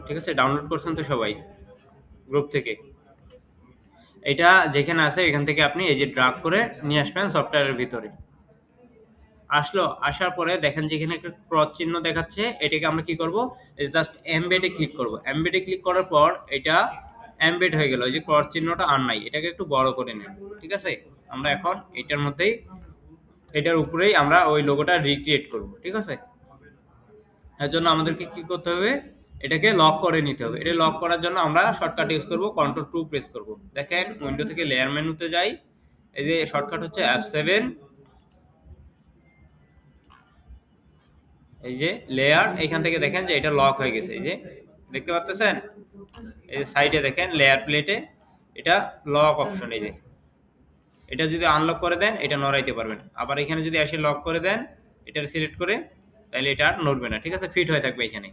ঠিক আছে, ডাউনলোড করছেন তো সবাই গ্রুপ থেকে। এটা যেখানে আছে এখান থেকে আপনি এই যে ড্রাগ করে নিয়ে আসবেন সফটওয়্যারের ভিতরে। আসার পরে দেখেন যে এখানে একটা ক্রস চিহ্ন দেখাচ্ছে, এটাকে আমরা কি করব, জাস্ট এমবেডে ক্লিক করব। এমবেডে ক্লিক করার পর এটা এমবেড হয়ে গেল, এই যে ক্রস চিহ্নটা আর নাই, এটাকে একটু বড় করে নেন। ঠিক আছে, আমরা এখন এটার মধ্যেই, এটার উপরেই আমরা ওই লোগোটা রিক্রিয়েট করব। ঠিক আছে, এর জন্য আমাদেরকে কি করতে হবে, এটাকে লক করে নিতে হবে। এটা লক করার জন্য আমরা শর্টকাট ইউজ করব, Ctrl+2 প্রেস করব। দেখেন উইন্ডো থেকে লেয়ার মেনুতে যাই, এই যে শর্টকাট হচ্ছে F7, এই যে লেয়ার, এখান থেকে দেখেন যে এটা লক হয়ে গেছে। এই যে দেখতে পাচ্ছেন, এই যে সাইডে দেখেন লেয়ার প্লেটে এটা লক অপশন, এই যে এটা যদি আনলক করে দেন এটা নড়াইতে পারবেন। আবার এখানে যদি এসে লক করে দেন, এটা সিলেক্ট করে, তাহলে এটা আর নড়বে না। ঠিক আছে, ফিট হয়ে থাকবে এখানে।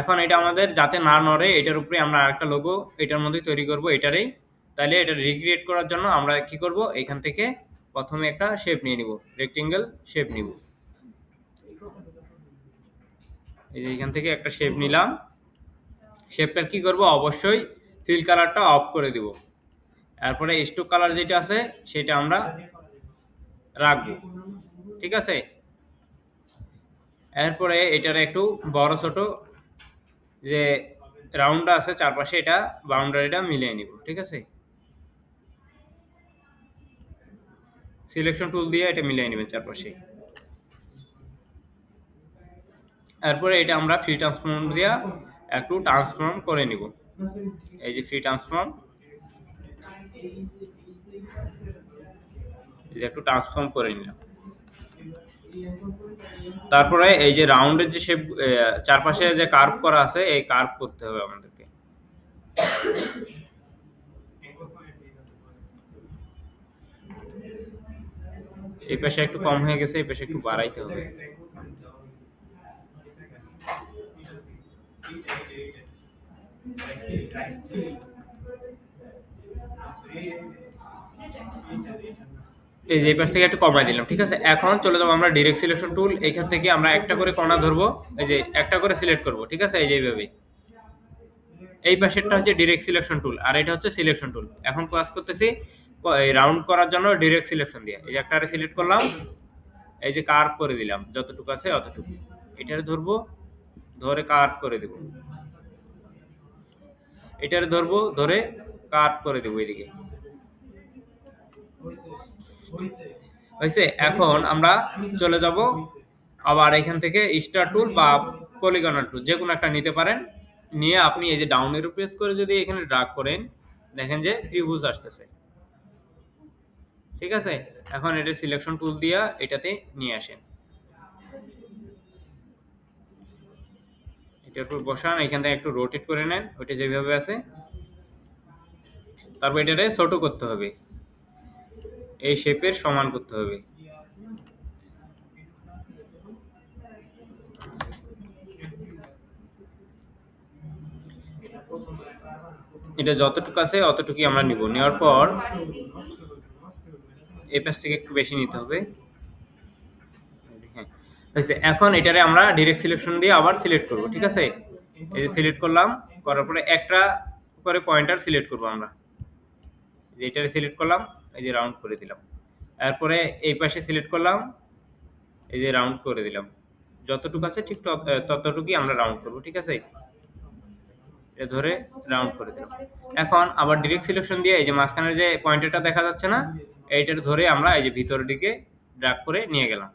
এখন এটা আমাদের যাতে না নড়ে, এটার উপরে আমরা আরেকটা লোগো এটার মধ্যে তৈরি করব এটারই। তাহলে এটা রিক্রিয়েট করার জন্য আমরা কি করব, এখান থেকে প্রথমে একটা শেপ নিয়ে নিব, রেক্টেঙ্গেল শেপ নিব। এই যে এখান থেকে একটা শেপ নিলাম। শেপটার কি করব, অবশ্যই ফিল কালারটা অফ করে দিব। এরপরে স্টোক কালার যেটা আছে সেটা আমরা রাখবো। ঠিক আছে, এরপরে এটার একটু বড় ছোট যে রাউন্ডটা আছে চারপাশে, এটা বাউন্ডারিটা মিলিয়ে নিব। ঠিক আছে, সিলেকশন টুল দিয়ে এটা মিলিয়ে নেবেন চারপাশে। এরপরে এটা আমরা ফ্রি ট্রান্সফর্ম দিয়ে একটু ট্রান্সফর্ম করে নিব। এই যে ফ্রি ট্রান্সফর্ম, এই যে একটু ট্রান্সফর্ম করে নিলাম। তারপরে এই যে রাউন্ডের যে শেপ, চারপাশে যে কার্ভ করা আছে, এই কার্ভ করতে হবে আমাদেরকে। এই পাশে একটু কম হয়ে গেছে, এই পাশে একটু বাড়াইতে হবে। এই যে এই পাশ থেকে একটু কমাই দিলাম। ঠিক আছে, এখন চলে যাবো আমরা ডিরেক্ট সিলেকশন টুল। এখান থেকে আমরা একটা করে কণা ধরবো, এই যে একটা করে সিলেক্ট করব। ঠিক আছে, এই যে এইভাবে। এই পাশেরটা হচ্ছে ডিরেক্ট সিলেকশন টুল, আর এটা হচ্ছে সিলেকশন টুল। এখন কাজ করতেছি রাউন্ড করার জন্য ডিরেক্ট সিলেকশন দিয়ে, এই যে একটারে সিলেক্ট করলাম, এই যে কার্ভ করে দিলাম, যতটুকু আছে অতটুকু এটারে ধরবো, ধরে কার্ভ করে দেব। এটারে ধরবো, ধরে কার্ভ করে দেবো এদিকে। হয়েছে, এখন আমরা চলে যাব আবার এখান থেকে স্টার টুল বা পলিগনাল টুল যে কোনো একটা নিতে পারেন। নিয়ে আপনি এই যে ডাউন এরো প্রেস করে যদি এখানে ড্রাগ করেন, দেখেন যে ত্রিভুজ আসতেছে। ঠিক আছে, এখন এটা সিলেকশন টুল দিয়া এটাতে নিয়ে আসেন, এটার উপর বসান, এখান থেকে একটু রোটেট করে নেন, ওইটা যেভাবে আছে। তারপর এটারে ছোট করতে হবে, এই শেপের সমান করতে হবে। এটা যতটুকু আছে অতটুকুই আমরা নিব। নেওয়ার পর এই পাশ থেকে একটু বেশি নিতে হবে। হ্যাঁ, হয়েছে। এখন এটারে আমরা ডিরেক্ট সিলেকশন দিয়ে আবার সিলেক্ট করব। ঠিক আছে, এই যে সিলেক্ট করলাম, করার পরে একটা করে পয়েন্টার সিলেক্ট করব আমরা। যে এটারে সিলেক্ট করলাম, এই যে রাউন্ড করে দিলাম। এরপরে এই পাশে সিলেক্ট করলাম, এই যে রাউন্ড করে দিলাম। যতটুকু আছে ঠিক ততটুকুই আমরা রাউন্ড করব। ঠিক আছে, এটা ধরে রাউন্ড করে দিলাম। এখন আবার ডিরেক্ট সিলেকশন দিয়ে এই যে মাঝখানের যে পয়েন্টারটা দেখা যাচ্ছে না, এইটার ধরে আমরা এই যে ভিতরের দিকে ড্র্যাগ করে নিয়ে গেলাম।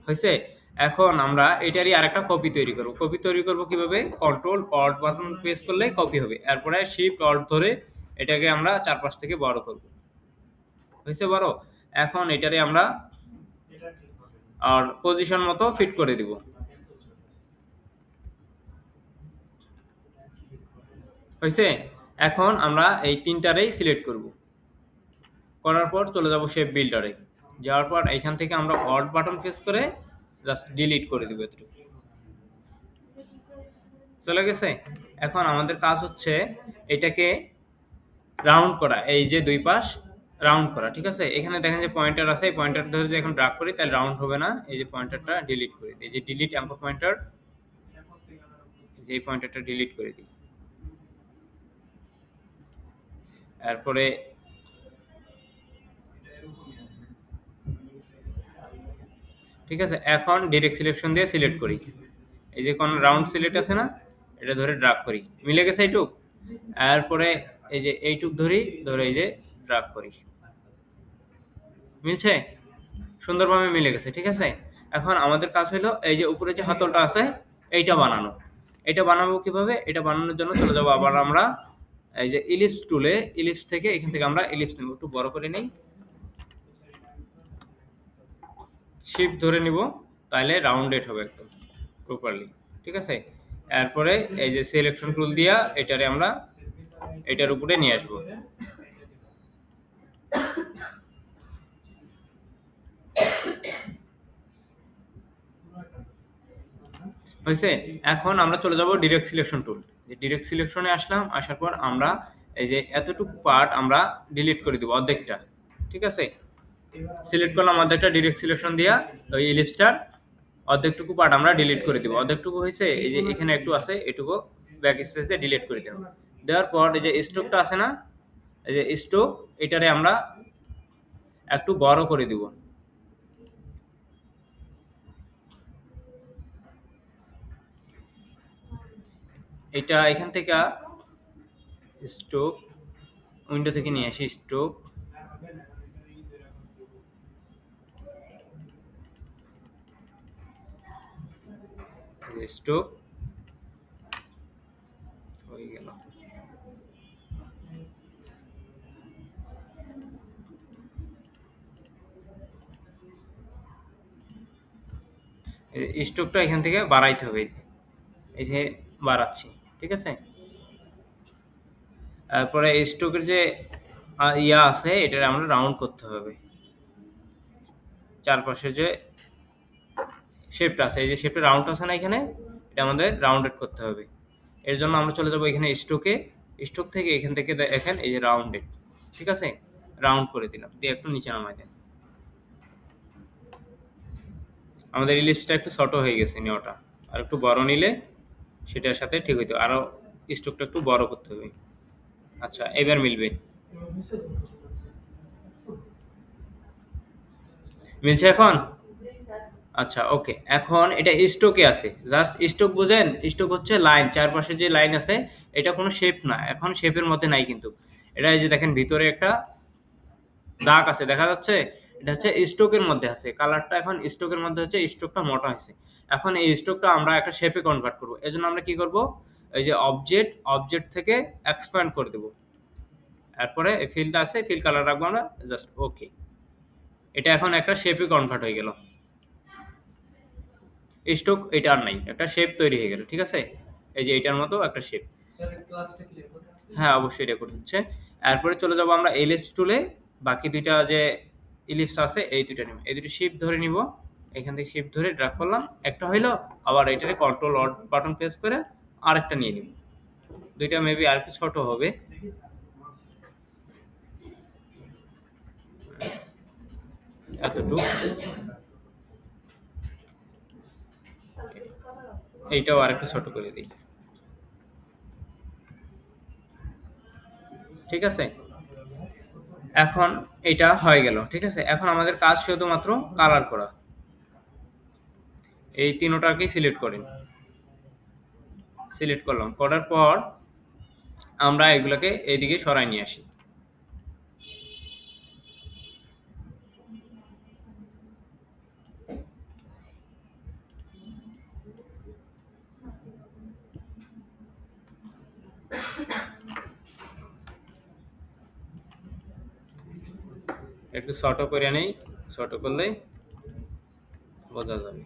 হয়েছে, এখন আমরা এটারই আরেকটা কপি তৈরি করব। কপি তৈরি করব কিভাবে, কন্ট্রোল অল্ট বাটন প্রেস করলেই কপি হবে। এরপরে শিফট অল্ট ধরে এটাকে আমরা চারপাশ থেকে বড় করব। হয়েছে বড়, এখন এটারে আমরা আর পজিশন মতো ফিট করে দিব। হয়েছে, এখন আমরা এই তিনটারেই সিলেক্ট করব। করার পর চলে যাব শেপ বিল্ডারে। যাওয়ার পর এখান থেকে আমরা অল্ট বাটন প্রেস করে জাস্ট ডিলিট করে দিব। এতটুকু চলে গেছে। এখন আমাদের কাজ হচ্ছে এটাকে রাউন্ড করা, এই যে দুই পাশ রাউন্ড করা। ঠিক আছে, এখানে দেখেন যে পয়েন্টার আছে, এই পয়েন্টার ধরে যে এখন ড্রাগ করি তাহলে রাউন্ড হবে না। এই যে পয়েন্টারটা ডিলিট করি, এই যে ডিলিট অ্যাঙ্কর পয়েন্টার, যে এই পয়েন্টারটা ডিলিট করে দিই। এরপরে ঠিক আছে, এখন ডিরেক্ট সিলেকশন দিয়ে সিলেক্ট করি। এই যে কোন রাউন্ড সিলেক্ট আছে না, এটা ধরে ড্রাগ করি, মিলে গেছে এইটুক। এরপরে এই যে এইটুক ধরে এই যে ড্রাগ করি, মিলছে, সুন্দরভাবে মিলে গেছে। ঠিক আছে, এখন আমাদের কাজ হলো এই যে উপরে যে হাতলটা আছে এইটা বানানো। এটা বানাবো কিভাবে? এটা বানানোর জন্য চলে যাবো আবার আমরা এই যে ইলিপস টুলে, ইলিপস থেকে এখান থেকে আমরা ইলিপস নেব, একটু বড় করে নেই, শিফট ধরে নিব, তাহলে রাউন্ডেড হবে একদম প্রপারলি। ঠিক আছে, এরপরে এই যে সিলেকশন টুল দিয়া এটারে আমরা এটার উপরে নিয়ে আসবো। হয়েছে, এখন আমরা চলে যাব ডিরেক্ট সিলেকশন টুল। ডিরেক্ট সিলেকশনে আসলাম, আসার পর আমরা এই যে এতটুকু পার্ট আমরা ডিলিট করে দেবো, অর্ধেকটা। ঠিক আছে, সিলেক্ট করলাম অর্ধেকটা, ডিরেক্ট সিলেকশন দিয়া ওই ইলিপসটার অর্ধেকটুকু পার্ট আমরা ডিলিট করে দিব। অর্ধেকটুকু হয়েছে, এই যে এখানে একটু আছে, এটুকু ব্যাক স্পেস দিয়ে ডিলিট করে দেব। দেওয়ার পর এই যে স্ট্রোকটা আছে না, এই যে স্ট্রোক, এটারে আমরা একটু বড় করে দিব। এটা এখান থেকে স্ট্রোক উইন্ডো থেকে নিয়ে আসি, স্ট্রোক, স্ট্রোক হয়ে গেল। স্ট্রোকটা এখান থেকে বাড়াইতে হবে, এই যে বাড়াচ্ছি। ঠিক আছে, তারপরে স্ট্রোকের যে ইয়া আছে এটা আমরা রাউন্ড করতে হবে, চারপাশে যে শেপটা আছে, এই যে শেপটা রাউন্ড আছে না এখানে, এটা আমাদের রাউন্ডেড করতে হবে। এর জন্য আমরা চলে যাবো এখানে স্ট্রোকে, স্ট্রোক থেকে এখান থেকে দেখেন এই যে রাউন্ডেড। ঠিক আছে, রাউন্ড করে দিলাম, দিয়ে একটু নিচে নামাই দেন। আমাদের ইলিপসটা একটু ছোট হয়ে গেছে নেওয়াটা, আর একটু বড় নিলে সেটার সাথে ঠিক হইতো, আরো স্ট্রোকটা একটু বড় করতে হবে। আচ্ছা, এবার মিলবে, মিলছে এখন? আচ্ছা, ওকে, এখন এটা স্ট্রোকে আছে, জাস্ট স্ট্রোক বুঝেন, স্ট্রোক হচ্ছে লাইন, চারপাশে যে লাইন আছে এটা কোনো শেপ না, এখন শেপের মধ্যে নাই কিন্তু। এটা এই যে দেখেন ভিতরে একটা দাগ আছে, দেখা যাচ্ছে, এটা হচ্ছে স্ট্রোকের মধ্যে আছে, কালারটা এখন স্ট্রোকের মধ্যে হচ্ছে, স্ট্রোকটা মোটা হয়েছে। এখন এই স্ট্রোকটা আমরা একটা শেপে কনভার্ট করবো, এজন্য আমরা কি করব, এই যে অবজেক্ট, অবজেক্ট থেকে এক্সপ্যান্ড করে দেবো। এরপরে ফিলটা আছে, ফিল কালার রাখবো আমরা, জাস্ট ওকে। এটা এখন একটা শেপে কনভার্ট হয়ে গেল, স্ট্রোক এটা আর নাই, একটা শেপ তৈরি হয়ে গেল। ঠিক আছে, এই যে এটার মতো একটা শেপ। হ্যাঁ, অবশ্যই রেকর্ড হচ্ছে। এরপরে চলে যাব আমরা এলিপস টুলে, বাকি দুইটা যে ইলিপস আছে এই দুইটা নিব, এই দুটো শিফট ধরে নিব, এখান থেকে শিফট ধরে ড্র্যাগ করলাম, একটা হইলো, আবার এটারে কন্ট্রোল অল্ট বাটন প্রেস করে আরেকটা নিয়ে নিব। দুইটা মেবি আর একটু ছোট হবে, এতটুকু, এইটাও আর একটু ছোট করে দিই। ঠিক আছে, এখন এটা হয়ে গেল। ঠিক আছে, এখন আমাদের কাজ শুধুমাত্র কালার করা। এই তিনোটাকেই সিলেক্ট করেন, সিলেক্ট করলাম, করার পর আমরা এগুলোকে এইদিকে সরাই নিয়ে আসি। একটু ছোট করে নেই, ছোট করলে বোঝা যাবে।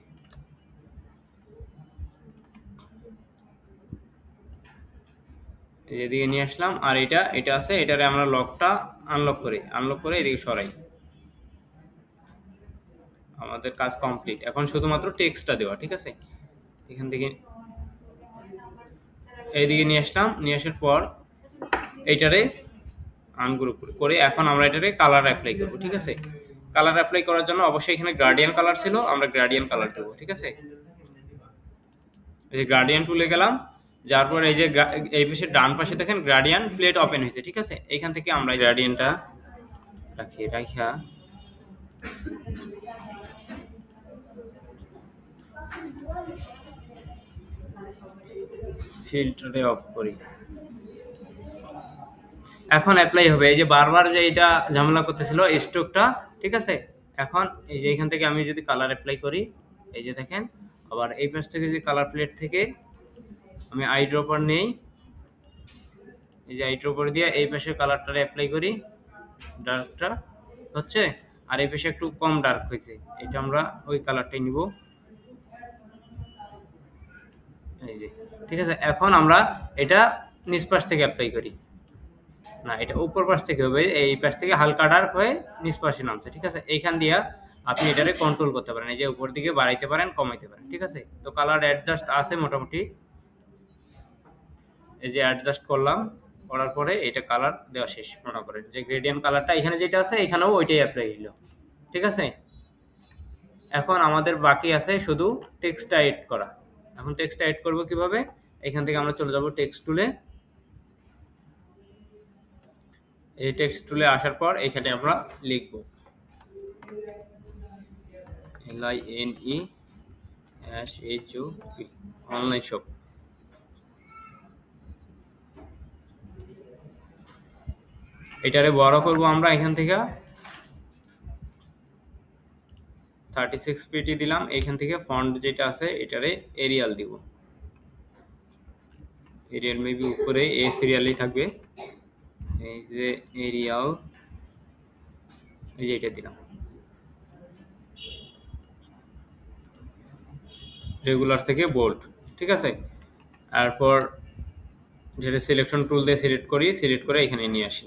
এই যেদিকে নিয়ে আসলাম, আর এটা এটা আছে, এটারে আমরা লকটা আনলক করে এদিকে সরাই। আমাদের কাজ কমপ্লিট, এখন শুধুমাত্র টেক্সটটা দেওয়া। ঠিক আছে, এখান থেকে এইদিকে নিয়ে আসলাম, নিয়ে আসার পর এইটারে আনগ্রুপ করে এখন আমরা এটারে কালার অ্যাপ্লাই করব। ঠিক আছে, কালার অ্যাপ্লাই করার জন্য অবশ্যই এখানে গ্রাডিয়ান কালার ছিল, আমরা গ্রাডিয়ান কালার দেবো। ঠিক আছে, এই যে গ্রাডিয়ান টুলে গেলাম, যার পর এই যে এই পাশে ডান পাশে দেখেন গ্রাডিয়ান্ট প্লেট ওপেন হয়েছে, ঠিক আছে? এইখান থেকে আমরা গ্রাডিয়েন্টটা রাখা ফিল্টারে অফ করি। এখন অ্যাপ্লাই হবে। এই যে বারবার যে এটা ঝামেলা করতেছিল স্ট্রোকটা, ঠিক আছে? এখন এই যে এখান থেকে আমি যদি কালার অ্যাপ্লাই করি, এই যে দেখেন, আবার এই পাশ থেকে যে কালার প্লেট থেকে আমি আই ড্রপার নেই, এই যে আই ড্রপার দিয়ে এই পাশের কালারটা অ্যাপ্লাই করি, ডার্কটা হচ্ছে, আর এই পাশে একটু কম ডার্ক হয়েছে, এটা আমরা ওই কালারটাই নিব, এই যে, ঠিক আছে? এখন আমরা এটা নিচ পাশ থেকে অ্যাপ্লাই করি, না এটা উপর পাশ থেকে হবে, এই পাশ থেকে হালকা ডার্ক হয়ে নিচ পাশে নামছে, ঠিক আছে? এইখান দিয়ে আপনি এটারে কন্ট্রোল করতে পারেন, এই যে উপর দিকে বাড়াইতে পারেন, কমাইতে পারেন, ঠিক আছে? তো কালার অ্যাডজাস্ট আছে মোটামুটি, এই যে অ্যাডজাস্ট করলাম, করার পরে এটা কালার দেওয়া শেষ। মনে করেন যে গ্রেডিয়েন্ট কালারটা এখানে যেটা আছে এখানেও ওইটাই অ্যাপ্লাই হইলো, ঠিক আছে? এখন আমাদের বাকি আছে শুধু টেক্সটটা এড করা। এখন টেক্সটটা এড করব কিভাবে? এখান থেকে আমরা চলে যাব টেক্সট টুলে। এই টেক্সট টুলে আসার পর এখানে আমরা লিখব LINE অনলাইন শপ। এটারে বড় করব আমরা এখান থেকে 36 পিটি দিলাম। এখান থেকে ফন্ট যেটা আছে এটারে এরিয়াল দিব, এরিয়াল মেবি উপরে এ সিরিয়ালই থাকবে, এই যে এরিয়াল, এই যে এটা দিলাম, রেগুলার থেকে বোল্ড, ঠিক আছে? তারপর যেটা সিলেকশন টুল দিয়ে সিলেক্ট করি, সিলেক্ট করে এখানে নিয়ে আসি।